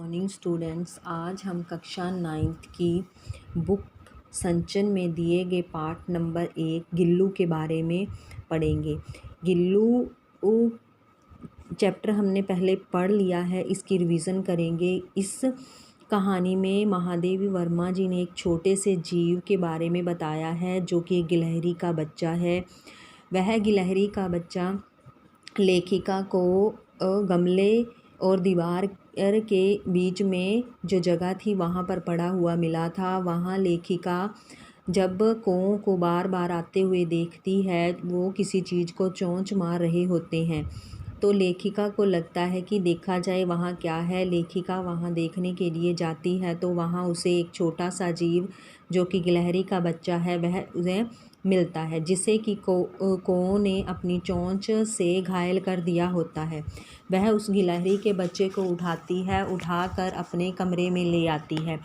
Morning students. आज हम कक्षा 9th की बुक संचन में दिए गए पाठ नंबर 1 गिल्लू के बारे में पढ़ेंगे। गिल्लू चैप्टर हमने पहले पढ़ लिया है, इसकी रिवीजन करेंगे। इस कहानी में महादेवी वर्मा जी ने एक छोटे से जीव के बारे में बताया है जो कि एक गिलहरी का बच्चा है। वह गिलहरी का बच्चा लेखिका को गमले और दीवार के बीच में जो जगह थी वहाँ पर पड़ा हुआ मिला था। वहाँ लेखिका जब कौओं को बार बार आते हुए देखती है, वो किसी चीज़ को चोंच मार रहे होते हैं, तो लेखिका को लगता है कि देखा जाए वहाँ क्या है। लेखिका वहाँ देखने के लिए जाती है तो वहाँ उसे एक छोटा सा जीव जो कि गिलहरी का बच्चा है वह उसे मिलता है, जिसे कि कौओं ने अपनी चोंच से घायल कर दिया होता है। वह उस गिलहरी के बच्चे को उठाती है, उठाकर अपने कमरे में ले आती है।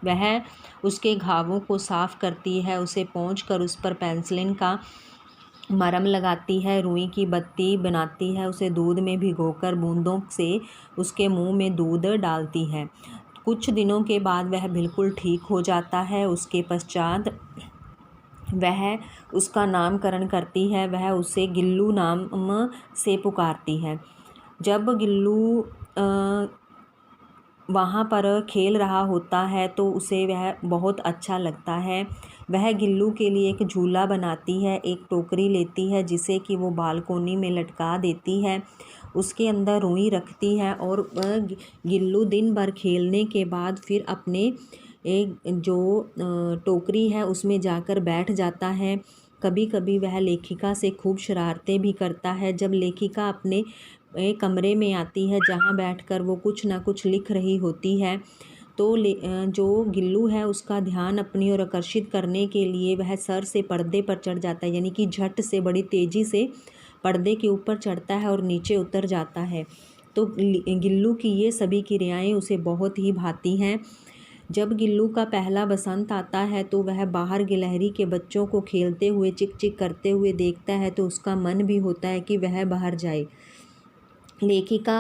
वह उसके घावों को साफ़ करती है, उसे पोंछकर उस पर पेंसिलिन का मरहम लगाती है, रुई की बत्ती बनाती है, उसे दूध में भिगोकर बूंदों से उसके मुंह में दूध डालती है। कुछ दिनों के बाद वह बिल्कुल ठीक हो जाता है। उसके पश्चात वह उसका नामकरण करती है। वह उसे गिल्लू नाम से पुकारती है। जब गिल्लू वहाँ पर खेल रहा होता है तो उसे वह बहुत अच्छा लगता है। वह गिल्लू के लिए एक झूला बनाती है, एक टोकरी लेती है जिसे कि वो बालकोनी में लटका देती है, उसके अंदर रुई रखती है और गिल्लू दिन भर खेलने के बाद फिर अपने एक जो टोकरी है उसमें जाकर बैठ जाता है। कभी कभी वह लेखिका से खूब शरारतें भी करता है। जब लेखिका अपने कमरे में आती है जहाँ बैठकर वो कुछ ना कुछ लिख रही होती है, तो जो गिल्लू है उसका ध्यान अपनी ओर आकर्षित करने के लिए वह सर से पर्दे पर चढ़ जाता है, यानी कि झट से बड़ी तेज़ी से पर्दे के ऊपर चढ़ता है और नीचे उतर जाता है। तो गिल्लू की ये सभी क्रियाएं उसे बहुत ही भाती हैं। जब गिल्लू का पहला बसंत आता है तो वह बाहर गिलहरी के बच्चों को खेलते हुए चिक चिक करते हुए देखता है, तो उसका मन भी होता है कि वह बाहर जाए। लेखिका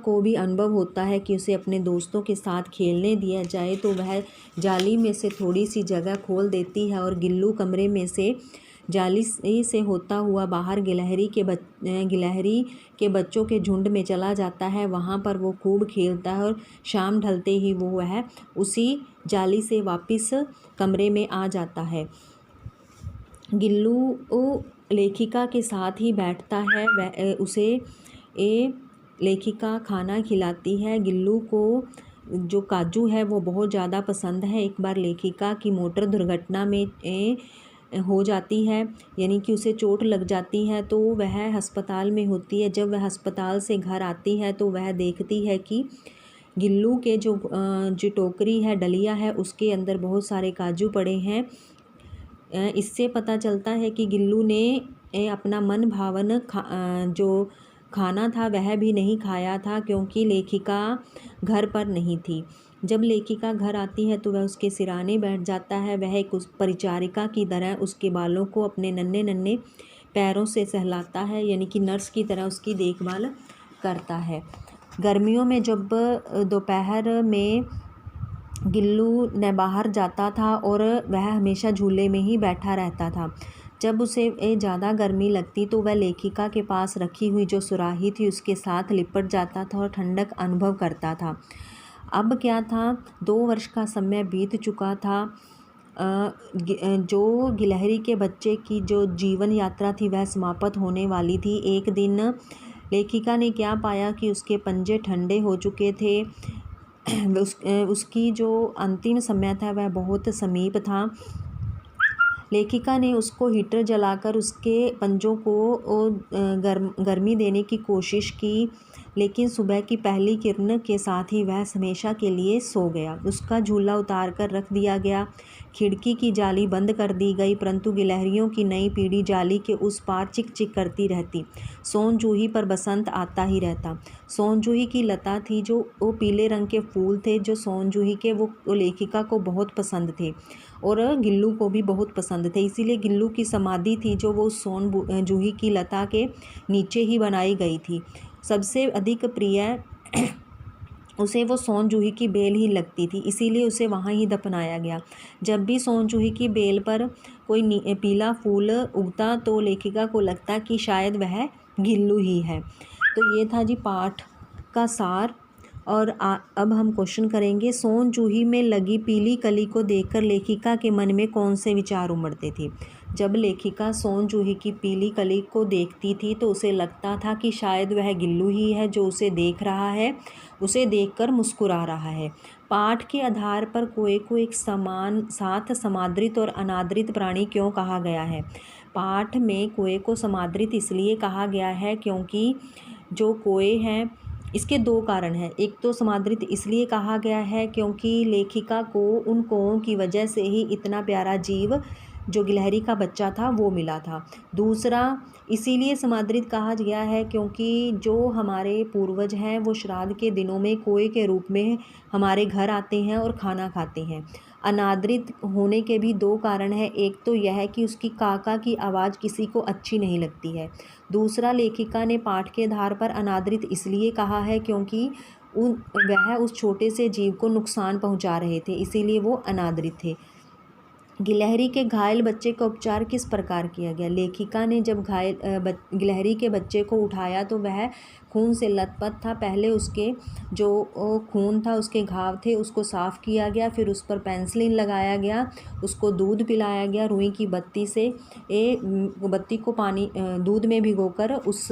को भी अनुभव होता है कि उसे अपने दोस्तों के साथ खेलने दिया जाए, तो वह जाली में से थोड़ी सी जगह खोल देती है और गिल्लू कमरे में से जाली से होता हुआ बाहर गिलहरी के बच्चों के झुंड में चला जाता है। वहाँ पर वो खूब खेलता है और शाम ढलते ही वह उसी जाली से वापस कमरे में आ जाता है। गिल्लू लेखिका के साथ ही बैठता है। वह उसे लेखिका खाना खिलाती है। गिल्लू को जो काजू है वो बहुत ज़्यादा पसंद है। एक बार लेखिका की मोटर दुर्घटना में हो जाती है, यानी कि उसे चोट लग जाती है, तो वह अस्पताल में होती है। जब वह अस्पताल से घर आती है तो वह देखती है कि गिल्लू के जो टोकरी है, डलिया है, उसके अंदर बहुत सारे काजू पड़े हैं। इससे पता चलता है कि गिल्लू ने अपना मन भावन जो खाना था वह भी नहीं खाया था, क्योंकि लेखिका घर पर नहीं थी। जब लेखिका घर आती है तो वह उसके सिराने बैठ जाता है। वह एक उस परिचारिका की तरह उसके बालों को अपने नन्हे नन्हे पैरों से सहलाता है, यानी कि नर्स की तरह उसकी देखभाल करता है। गर्मियों में जब दोपहर में गिल्लू न बाहर जाता था और वह हमेशा झूले में ही बैठा रहता था। जब उसे ज़्यादा गर्मी लगती तो वह लेखिका के पास रखी हुई जो सुराही थी उसके साथ लिपट जाता था और ठंडक अनुभव करता था। अब क्या था, 2 वर्ष का समय बीत चुका था। जो गिलहरी के बच्चे की जो जीवन यात्रा थी वह समाप्त होने वाली थी। एक दिन लेखिका ने क्या पाया कि उसके पंजे ठंडे हो चुके थे। उसकी जो अंतिम समय था वह बहुत समीप था। लेखिका ने उसको हीटर जलाकर उसके पंजों को गर्मी देने की कोशिश की, लेकिन सुबह की पहली किरण के साथ ही वह हमेशा के लिए सो गया। उसका झूला उतार कर रख दिया गया, खिड़की की जाली बंद कर दी गई, परंतु गिलहरियों की नई पीढ़ी जाली के उस पार चिक चिक करती रहती। सोन जूही पर बसंत आता ही रहता। सोन जूही की लता थी, जो वो पीले रंग के फूल थे जो सोन जूही के वो लेखिका को बहुत पसंद थे और गिल्लू को भी बहुत पसंद थे। इसीलिए गिल्लू की समाधि थी जो वो सोन जूही की लता के नीचे ही बनाई गई थी। सबसे अधिक प्रिय उसे वो सोन जूही की बेल ही लगती थी, इसीलिए उसे वहाँ ही दफनाया गया। जब भी सोन जूही की बेल पर कोई पीला फूल उगता तो लेखिका को लगता कि शायद वह गिल्लू ही है। तो ये था जी पाठ का सार। और अब हम क्वेश्चन करेंगे, सोन जूही में लगी पीली कली को देखकर लेखिका के मन में कौन से विचार उमड़ते थे। जब लेखिका सोन जूही की पीली कली को देखती थी तो उसे लगता था कि शायद वह गिल्लू ही है जो उसे देख रहा है, उसे देखकर मुस्कुरा रहा है। पाठ के आधार पर कोए को एक समान साथ समादृत और अनादृत प्राणी क्यों कहा गया है। पाठ में कोए को समादृत इसलिए कहा गया है क्योंकि जो कोए हैं, इसके दो कारण हैं। एक तो समादृत इसलिए कहा गया है क्योंकि लेखिका को उन कोओं की वजह से ही इतना प्यारा जीव जो गिलहरी का बच्चा था वो मिला था। दूसरा इसीलिए समादृत कहा गया है क्योंकि जो हमारे पूर्वज हैं वो श्राद्ध के दिनों में कोए के रूप में हमारे घर आते हैं और खाना खाते हैं। अनादृत होने के भी दो कारण हैं। एक तो यह कि उसकी काका की आवाज़ किसी को अच्छी नहीं लगती है। दूसरा, लेखिका ने पाठ के आधार पर अनादृत इसलिए कहा है क्योंकि वह उस छोटे से जीव को नुकसान पहुंचा रहे थे, इसीलिए वो अनादृत थे। गिलहरी के घायल बच्चे का उपचार किस प्रकार किया गया। लेखिका ने जब गिलहरी के बच्चे को उठाया तो वह खून से लथपथ था। पहले उसके जो खून था, उसके घाव थे, उसको साफ़ किया गया, फिर उस पर पेंसिलिन लगाया गया, उसको दूध पिलाया गया रुई की बत्ती से। बत्ती को पानी दूध में भिगोकर उस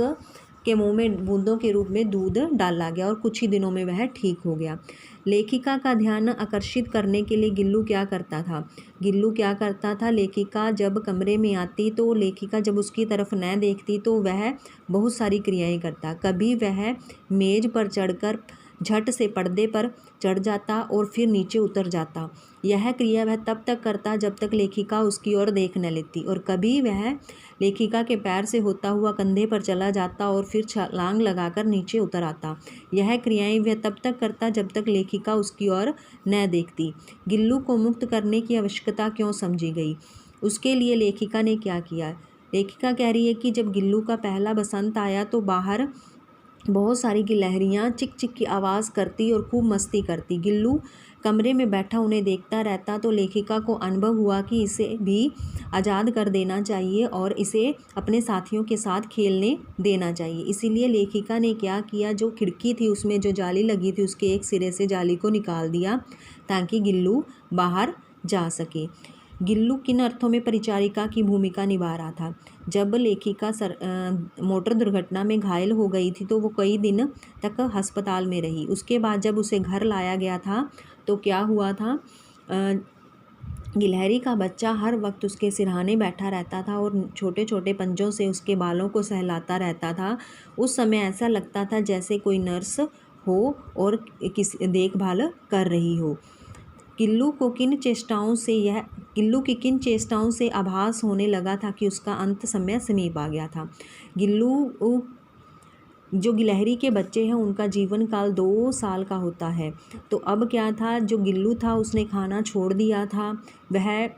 के मुंह में बूंदों के रूप में दूध डाला गया और कुछ ही दिनों में वह ठीक हो गया। लेखिका का ध्यान आकर्षित करने के लिए गिल्लू क्या करता था। लेखिका जब कमरे में आती तो लेखिका जब उसकी तरफ न देखती तो वह बहुत सारी क्रियाएं करता। कभी वह मेज़ पर चढ़कर झट से पर्दे पर चढ़ जाता और फिर नीचे उतर जाता। यह क्रिया वह तब तक करता जब तक लेखिका उसकी ओर देख न लेती। और कभी वह लेखिका के पैर से होता हुआ कंधे पर चला जाता और फिर छलांग लगाकर नीचे उतर आता। यह क्रियाएं वह तब तक करता जब तक लेखिका उसकी ओर न देखती। गिल्लू को मुक्त करने की आवश्यकता क्यों समझी गई, उसके लिए लेखिका ने क्या किया। लेखिका कह रही है कि जब गिल्लू का पहला बसंत आया तो बाहर बहुत सारी गिलहरियाँ चिक चिक की आवाज़ करती और खूब मस्ती करती। गिल्लू कमरे में बैठा उन्हें देखता रहता तो लेखिका को अनुभव हुआ कि इसे भी आज़ाद कर देना चाहिए और इसे अपने साथियों के साथ खेलने देना चाहिए। इसीलिए लेखिका ने क्या किया, जो खिड़की थी उसमें जो जाली लगी थी उसके एक सिरे से जाली को निकाल दिया ताकि गिल्लू बाहर जा सके। गिल्लू किन अर्थों में परिचारिका की भूमिका निभा रहा था। जब लेखिका मोटर दुर्घटना में घायल हो गई थी तो वो कई दिन तक अस्पताल में रही। उसके बाद जब उसे घर लाया गया था तो क्या हुआ था, गिलहरी का बच्चा हर वक्त उसके सिरहाने बैठा रहता था और छोटे छोटे पंजों से उसके बालों को सहलाता रहता था। उस समय ऐसा लगता था जैसे कोई नर्स हो और किसी देखभाल कर रही हो। गिल्लू की किन चेष्टाओं से आभास होने लगा था कि उसका अंत समय समीप आ गया था। जो गिलहरी के बच्चे हैं उनका जीवन काल 2 साल का होता है। तो अब क्या था, जो गिल्लू था उसने खाना छोड़ दिया था। वह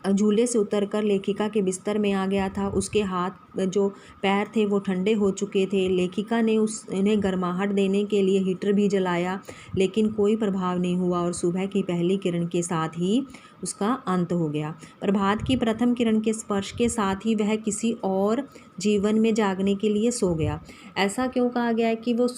झूले से उतरकर लेखिका के बिस्तर में आ गया था। उसके हाथ जो पैर थे वो ठंडे हो चुके थे। लेखिका ने उन्हें गर्माहट देने के लिए हीटर भी जलाया लेकिन कोई प्रभाव नहीं हुआ और सुबह की पहली किरण के साथ ही उसका अंत हो गया। प्रभात की प्रथम किरण के स्पर्श के साथ ही वह किसी और जीवन में जागने के लिए सो गया। ऐसा क्यों कहा गया है कि वो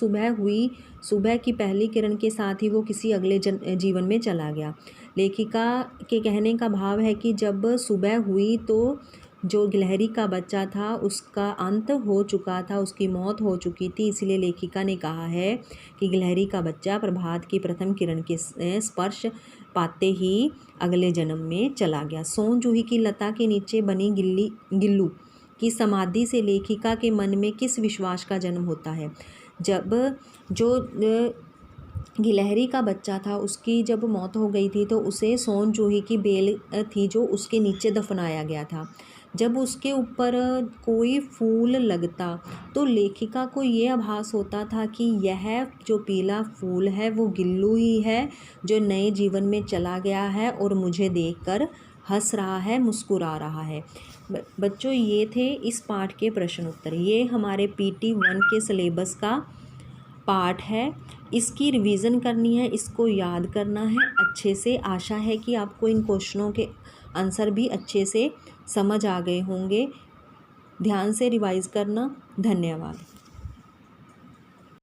सुबह की पहली किरण के साथ ही वो किसी अगले जीवन में चला गया। लेखिका के कहने का भाव है कि जब सुबह हुई तो जो गिलहरी का बच्चा था उसका अंत हो चुका था, उसकी मौत हो चुकी थी। इसलिए लेखिका ने कहा है कि गिलहरी का बच्चा प्रभात की प्रथम किरण के स्पर्श पाते ही अगले जन्म में चला गया। सोन जूही की लता के नीचे बनी गिल्लू की समाधि से लेखिका के मन में किस विश्वास का जन्म होता है। जब जो गिलहरी का बच्चा था उसकी जब मौत हो गई थी तो उसे सोन जूही की बेल थी जो उसके नीचे दफनाया गया था। जब उसके ऊपर कोई फूल लगता तो लेखिका को ये आभास होता था कि यह जो पीला फूल है वो गिल्लू ही है जो नए जीवन में चला गया है और मुझे देखकर हंस रहा है, मुस्कुरा रहा है। बच्चों, ये थे इस पाठ के प्रश्न उत्तर। ये हमारे PT 1 के सिलेबस का पाठ है। इसकी रिवीजन करनी है, इसको याद करना है अच्छे से। आशा है कि आपको इन क्वेश्चनों के आंसर भी अच्छे से समझ आ गए होंगे। ध्यान से रिवाइज करना। धन्यवाद।